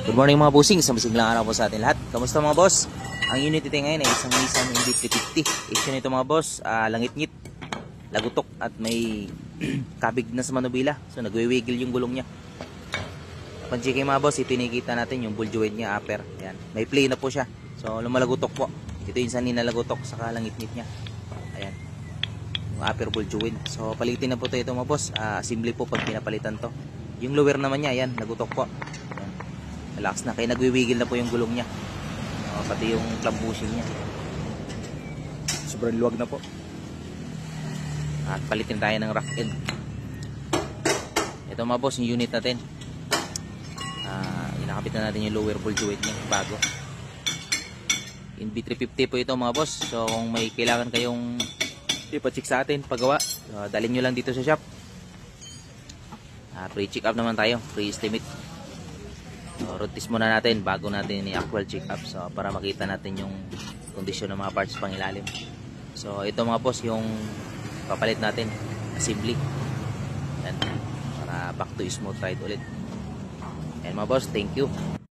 Good morning mga bossing, sa masiglang araw po sa atin lahat. Kamusta mga boss? Ang unit ito ngayon ay isang Nissan ND350. Issue nito mga boss, langit-ngit, lagutok at may kabig na sa manubila. So nagwe-wiggle yung gulong niya. Panchiki mga boss, ito nakikita natin yung ball joint niya, upper. Yan. May play na po siya. So lumalagutok po. Ito yung sanin na lagutok sa langit-ngit niya. Ayan. Yung upper ball joint. So palitin na po ito mga boss. Assembly po pag pinapalitan to. Yung lower naman niya, ayan, lagutok po. Ayan. Relax na. Kaya nagwi-wiggle na po yung gulong niya. Pati yung club bushing niya. Sobrang luwag na po. At palitin tayo ng rack end. Ito mga boss, yung unit natin. Inakapit na natin yung lower ball joint niya bago. NB350 po ito mga boss. So kung may kailangan kayong ipacheck sa atin, pagawa, dalhin nyo lang dito sa shop. Free check up naman tayo, free estimate. So, road test muna natin bago natin i-actual check up, so para makita natin yung kondisyon ng mga parts pang ilalim. So ito mga boss yung papalit natin, assembly. Yan, para back to smooth ride ulit. And mga boss, thank you.